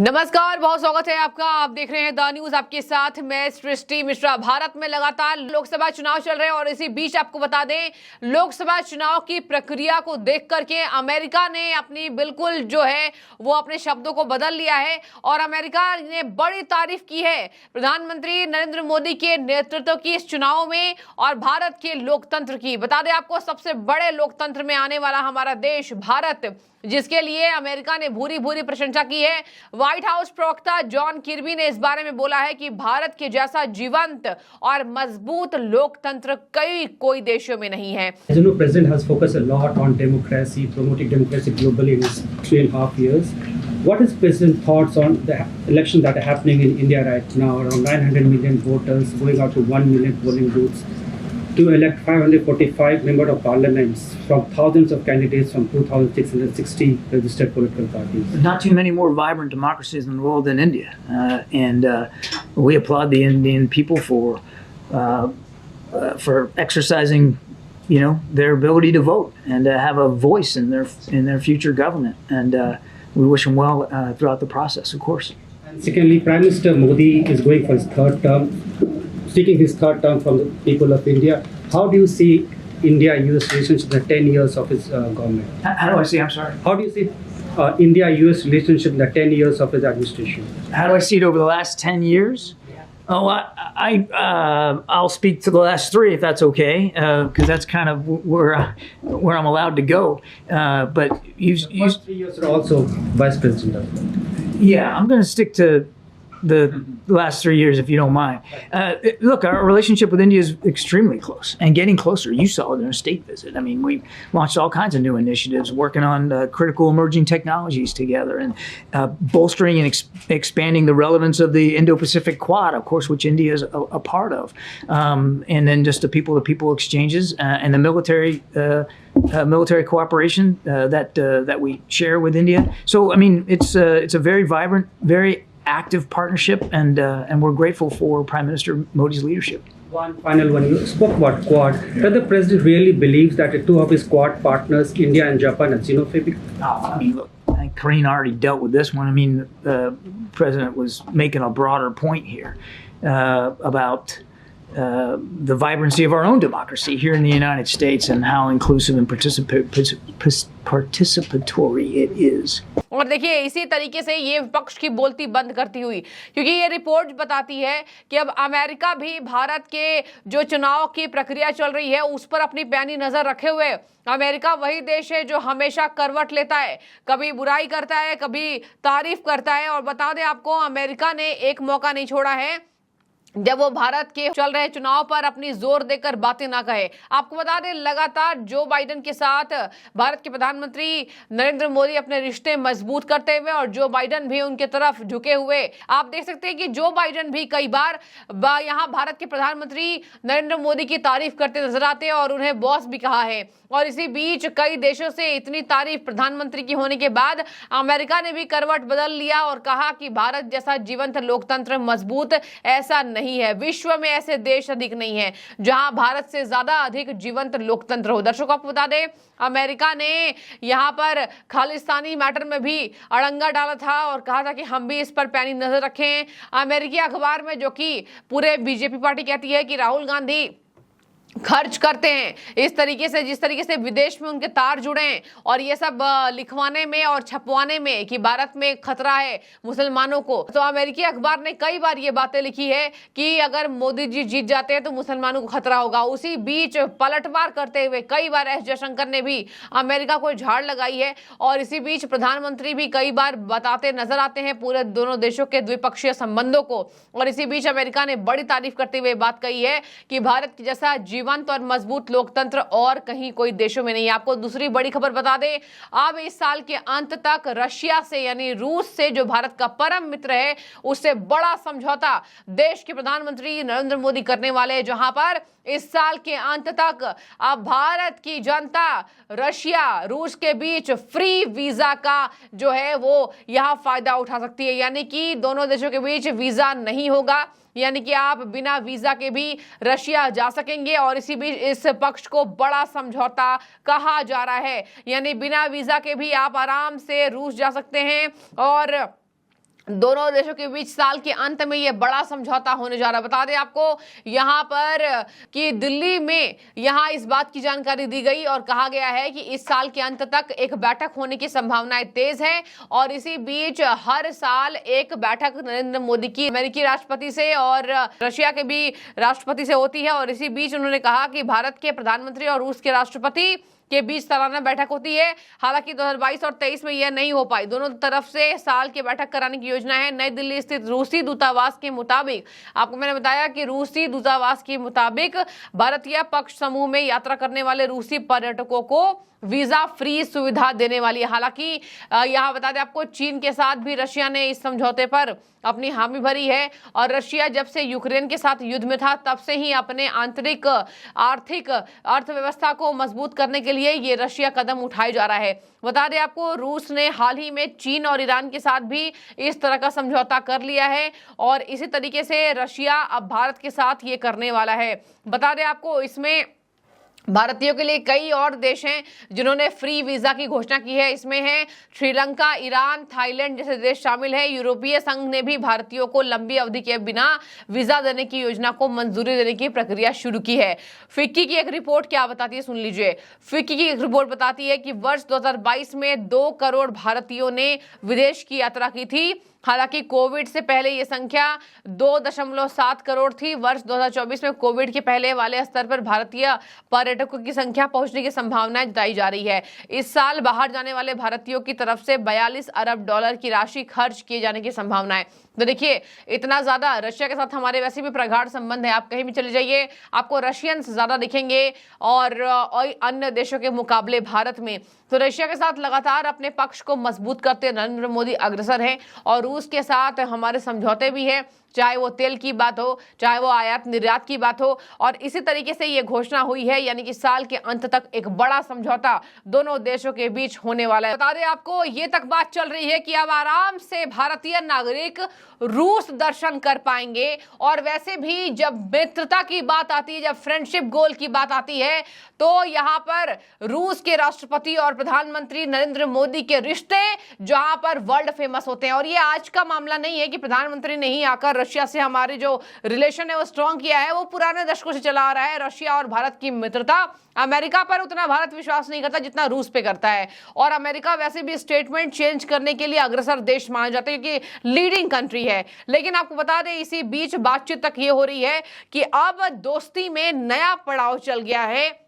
नमस्कार, बहुत स्वागत है आपका। आप देख रहे हैं द न्यूज, आपके साथ मैं सृष्टि मिश्रा। भारत में लगातार लोकसभा चुनाव चल रहे हैं और इसी बीच आपको बता दें, लोकसभा चुनाव की प्रक्रिया को देख करके अमेरिका ने अपनी बिल्कुल जो है वो अपने शब्दों को बदल लिया है और अमेरिका ने बड़ी तारीफ की है प्रधानमंत्री नरेंद्र मोदी के नेतृत्व की इस चुनाव में और भारत के लोकतंत्र की। बता दें आपको, सबसे बड़े लोकतंत्र में आने वाला हमारा देश भारत, जिसके लिए अमेरिका ने भूरी भूरी प्रशंसा की है। व्हाइट हाउस प्रवक्ता जॉन किर्बी ने इस बारे में बोला है कि भारत के जैसा जीवंत और मजबूत लोकतंत्र कोई देशों में नहीं है। As you know, President has focused a lot on democracy, promoting democracy globally in his 3.5 years. What is President's thoughts on the elections that are happening in India right now? Around 900 million voters going out to 1 million polling booths to elect 545 members of parliaments from thousands of candidates from 2,660 registered political parties. Not too many more vibrant democracies in the world than India, and we applaud the Indian people for exercising, their ability to vote and to have a voice in their future government. And we wish them well throughout the process, of course. And secondly, Prime Minister Modi is going for his third term, seeking his third term from the people of India. How do you see India-US relationship in the 10 years of his government? How do I see? I'm sorry. How do you see India-US relationship in the 10 years of his administration? How do I see it over the last 10 years? Oh, I'll speak to the last 3 if that's okay, because that's kind of where I'm allowed to go. But you, First 3 years are also vice president. yeah, I'm going to stick to the last 3 years, if you don't mind. Look, our relationship with India is extremely close and getting closer. You saw it in a state visit. I mean, we launched all kinds of new initiatives, working on critical emerging technologies together and bolstering and expanding the relevance of the Indo-Pacific Quad, of course, which India is a part of. And then just the people-to-people exchanges and the military cooperation that we share with India. So, I mean, it's a very vibrant, very active partnership, and we're grateful for Prime Minister Modi's leadership. One final one. You spoke about Quad. Does the president really believes that the two of his Quad partners, India and Japan, are xenophobic? I mean, look, I think Karine already dealt with this one. I mean, the president was making a broader point here about the vibrancy of our own democracy here in the United States and how inclusive and participatory it is. और देखिए, इसी तरीके से ये विपक्ष की बोलती बंद करती हुई, क्योंकि ये रिपोर्ट बताती है कि अब अमेरिका भी भारत के जो चुनाव की प्रक्रिया चल रही है उस पर अपनी पैनी नजर रखे हुए। अमेरिका वही देश है जो हमेशा करवट लेता है, कभी बुराई करता है, कभी तारीफ करता है। और बता दें आपको, अमेरिका ने एक मौका नहीं छोड़ा है जब वो भारत के चल रहे चुनाव पर अपनी जोर देकर बातें ना कहे। आपको बता दें, लगातार जो बाइडेन के साथ भारत के प्रधानमंत्री नरेंद्र मोदी अपने रिश्ते मजबूत करते हुए और जो बाइडेन भी उनके तरफ झुके हुए, आप देख सकते हैं कि जो बाइडेन भी कई बार यहाँ भारत के प्रधानमंत्री नरेंद्र मोदी की तारीफ करते नजर आते हैं और उन्हें बॉस भी कहा है। और इसी बीच कई देशों से इतनी तारीफ प्रधानमंत्री की होने के बाद अमेरिका ने भी करवट बदल लिया और कहा कि भारत जैसा जीवंत लोकतंत्र मजबूत ऐसा नहीं है, विश्व में ऐसे देश अधिक नहीं है जहां भारत से ज्यादा अधिक जीवंत लोकतंत्र हो। दर्शकों, आपको बता दें, अमेरिका ने यहां पर खालिस्तानी मैटर में भी अड़ंगा डाला था और कहा था कि हम भी इस पर पैनी नजर रखें। अमेरिकी अखबार में, जो कि पूरे बीजेपी पार्टी कहती है कि राहुल गांधी खर्च करते हैं इस तरीके से, जिस तरीके से विदेश में उनके तार जुड़े हैं और ये सब लिखवाने में और छपवाने में कि भारत में खतरा है मुसलमानों को, तो अमेरिकी अखबार ने कई बार ये बातें लिखी है कि अगर मोदी जी जीत जाते हैं तो मुसलमानों को खतरा होगा। उसी बीच पलटवार करते हुए कई बार एस जयशंकर ने भी अमेरिका को झाड़ लगाई है और इसी बीच प्रधानमंत्री भी कई बार बताते नजर आते हैं पूरे दोनों देशों के द्विपक्षीय संबंधों को। और इसी बीच अमेरिका ने बड़ी तारीफ करते हुए बात कही है कि भारत के जैसा जीवंत और मजबूत लोकतंत्र और कहीं कोई देशों में नहीं है। आपको दूसरी बड़ी खबर बता दें, अब इस साल के अंत तक रशिया से यानी रूस से, जो भारत का परम मित्र है, उससे बड़ा समझौता देश के प्रधानमंत्री नरेंद्र मोदी करने वाले हैं, जहां पर इस साल के अंत तक अब भारत की जनता रशिया रूस के बीच फ्री वीजा का जो है वो यहां फायदा उठा सकती है। यानी कि दोनों देशों के बीच वीजा नहीं होगा, यानी कि आप बिना वीजा के भी रशिया जा सकेंगे। और इसी बीच इस पक्ष को बड़ा समझौता कहा जा रहा है, यानी बिना वीजा के भी आप आराम से रूस जा सकते हैं और दोनों देशों के बीच साल के अंत में यह बड़ा समझौता होने जा रहा है। बता दें आपको यहां पर कि दिल्ली में यहां इस बात की जानकारी दी गई और कहा गया है कि इस साल के अंत तक एक बैठक होने की संभावनाएं तेज है। और इसी बीच हर साल एक बैठक नरेंद्र मोदी की अमेरिकी राष्ट्रपति से और रशिया के भी राष्ट्रपति से होती है। और इसी बीच उन्होंने कहा कि भारत के प्रधानमंत्री और रूस के राष्ट्रपति के बीच सालाना बैठक होती है। हालांकि 2022 और 23 में यह नहीं हो पाई। दोनों तरफ से साल की बैठक कराने की योजना है। नई दिल्ली स्थित रूसी दूतावास के मुताबिक, आपको मैंने बताया कि रूसी दूतावास के मुताबिक भारतीय पक्ष समूह में यात्रा करने वाले रूसी पर्यटकों को वीजा फ्री सुविधा देने वाली है। हालांकि यहाँ बता दें आपको चीन के साथ भी रशिया ने इस समझौते पर अपनी हामी भरी है। और रशिया जब से यूक्रेन के साथ युद्ध में था तब से ही अपने आंतरिक आर्थिक अर्थव्यवस्था को मजबूत करने के लिए ये रशिया कदम उठाए जा रहा है। बता दें आपको रूस ने हाल ही में चीन और ईरान के साथ भी इस तरह का समझौता कर लिया है और इसी तरीके से रशिया अब भारत के साथ ये करने वाला है। बता दें आपको इसमें भारतीयों के लिए कई और देश हैं जिन्होंने फ्री वीजा की घोषणा की है। इसमें है श्रीलंका, ईरान, थाईलैंड जैसे देश शामिल है। यूरोपीय संघ ने भी भारतीयों को लंबी अवधि के बिना वीजा देने की योजना को मंजूरी देने की प्रक्रिया शुरू की है। फिक्की की एक रिपोर्ट क्या बताती है, सुन लीजिए। फिक्की की एक रिपोर्ट बताती है कि वर्ष 2022 में 2 करोड़ भारतीयों ने विदेश की यात्रा की थी। हालांकि कोविड से पहले ये संख्या 2.7 करोड़ थी। वर्ष 2024 में कोविड के पहले वाले स्तर पर भारतीय पर्यटकों की संख्या पहुंचने की संभावना जताई जा रही है। इस साल बाहर जाने वाले भारतीयों की तरफ से 42 अरब डॉलर की राशि खर्च किए जाने की संभावना है। तो देखिए इतना ज्यादा रशिया के साथ हमारे वैसे भी प्रगाढ़ संबंध है। आप कहीं भी चले जाइए आपको रशियंस ज्यादा दिखेंगे और अन्य देशों के मुकाबले भारत में। तो रशिया के साथ लगातार अपने पक्ष को मजबूत करते नरेंद्र मोदी अग्रसर हैं और रूस के साथ हमारे समझौते भी हैं, चाहे वो तेल की बात हो, चाहे वो आयात निर्यात की बात हो। और इसी तरीके से ये घोषणा हुई है, यानी कि साल के अंत तक एक बड़ा समझौता दोनों देशों के बीच होने वाला है। बता दें आपको ये तक बात चल रही है कि अब आराम से भारतीय नागरिक रूस दर्शन कर पाएंगे। और वैसे भी जब मित्रता की बात आती है, जब फ्रेंडशिप गोल की बात आती है, तो यहाँ पर रूस के राष्ट्रपति और प्रधानमंत्री नरेंद्र मोदी के रिश्ते जहां पर वर्ल्ड फेमस होते हैं। और ये आज का मामला नहीं है कि प्रधानमंत्री ने ही आकर रशिया से हमारे जो रिलेशन है वो स्ट्रॉन्ग किया है, वो पुराने दशकों से चला आ रहा है। रशिया और भारत की मित्रता, अमेरिका पर उतना भारत विश्वास नहीं करता जितना रूस पे करता है। और अमेरिका वैसे भी स्टेटमेंट चेंज करने के लिए अग्रसर देश माना जाता है क्योंकि लीडिंग कंट्री है। लेकिन आपको बता दें इसी बीच बातचीत तक ये हो रही है कि अब दोस्ती में नया पड़ाव चल गया है,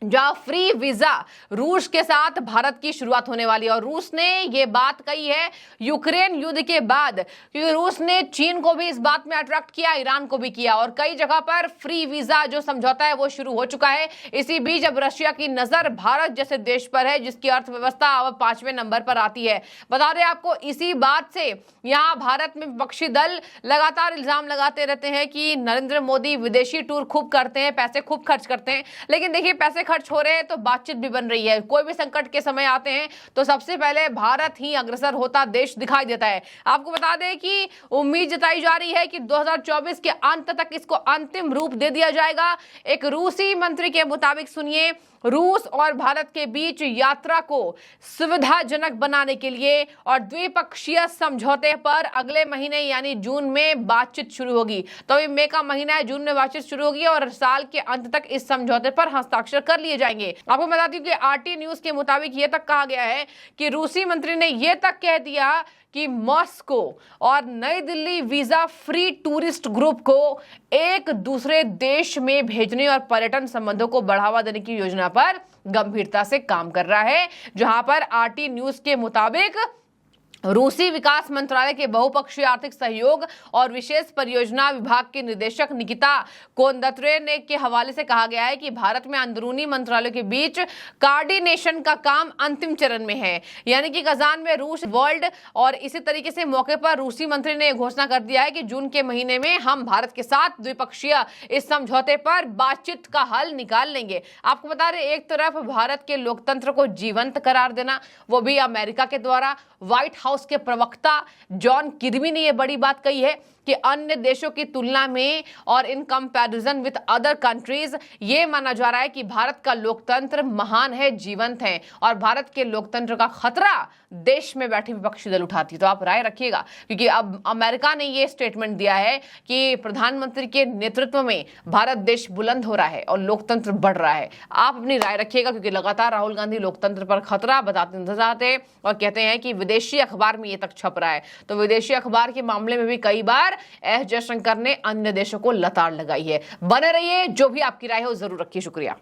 जहां फ्री वीजा रूस के साथ भारत की शुरुआत होने वाली है। और रूस ने यह बात कही है यूक्रेन युद्ध के बाद, क्योंकि रूस ने चीन को भी इस बात में अट्रैक्ट किया, ईरान को भी किया और कई जगह पर फ्री वीजा जो समझौता है वो शुरू हो चुका है। इसी बीच अब रशिया की नजर भारत जैसे देश पर है जिसकी अर्थव्यवस्था अब 5वें नंबर पर आती है। बता दें आपको इसी बात से यहाँ भारत में विपक्षी दल लगातार इल्जाम लगाते रहते हैं कि नरेंद्र मोदी विदेशी टूर खूब करते हैं, पैसे खूब खर्च करते हैं। लेकिन देखिए पैसे खर्च हो रहे हैं तो बातचीत भी बन रही है। कोई भी संकट के समय आते हैं तो सबसे पहले भारत ही अग्रसर होता देश दिखाई देता है। आपको बता दें कि उम्मीद जताई जा रही है कि 2024 के अंत तक इसको अंतिम रूप दे दिया जाएगा। एक रूसी मंत्री के मुताबिक सुनिए, रूस और भारत के बीच यात्रा को सुविधाजनक बनाने के लिए और द्विपक्षीय समझौते पर अगले महीने यानी जून में बातचीत शुरू होगी। तो ये मई का महीना है, जून में बातचीत शुरू होगी और साल के अंत तक इस समझौते पर हस्ताक्षर कर लिए जाएंगे। आपको बताती हूँ कि आरटी न्यूज के मुताबिक ये तक कहा गया है कि रूसी मंत्री ने यह तक कह दिया कि मॉस्को और नई Delhi visa free tourist group को एक दूसरे देश में भेजने और पर्यटन संबंधों को बढ़ावा देने की योजना पर गंभीरता से काम कर रहा है। जहां पर आरटी न्यूज के मुताबिक रूसी विकास मंत्रालय के बहुपक्षीय आर्थिक सहयोग और विशेष परियोजना विभाग के निदेशक निकिता कोंदत्रे ने के हवाले से कहा गया है कि भारत में अंदरूनी मंत्रालयों के बीच कोऑर्डिनेशन का काम अंतिम चरण में है। यानी कि कजान में रूस वर्ल्ड और इसी तरीके से मौके पर रूसी मंत्री ने घोषणा कर दिया है कि जून के महीने में हम भारत के साथ द्विपक्षीय इस समझौते पर बातचीत का हल निकाल लेंगे। आपको बता रहे एक तरफ भारत के लोकतंत्र को जीवंत करार देना, वो भी अमेरिका के द्वारा। व्हाइट हाउस के प्रवक्ता जॉन किर्बी ने यह बड़ी बात कही है कि अन्य देशों की तुलना में और in comparison with other countries ये माना जा रहा है कि भारत का लोकतंत्र महान है, जीवंत है और भारत के लोकतंत्र का खतरा देश में बैठे विपक्षी दल उठाती है। तो आप राय रखिएगा, क्योंकि अब अमेरिका ने ये स्टेटमेंट दिया है कि प्रधानमंत्री के नेतृत्व में भारत देश बुलंद हो रहा है और लोकतंत्र बढ़ रहा है। आप अपनी राय रखिएगा, क्योंकि लगातार राहुल गांधी लोकतंत्र पर खतरा बताते नजर आते हैं और कहते हैं कि विदेशी अखबार में ये तक छप रहा है। तो विदेशी अखबार के मामले में भी कई बार एस जयशंकर ने अन्य देशों को लताड़ लगाई है। बने रहिए, जो भी आपकी राय हो जरूर रखिए। शुक्रिया।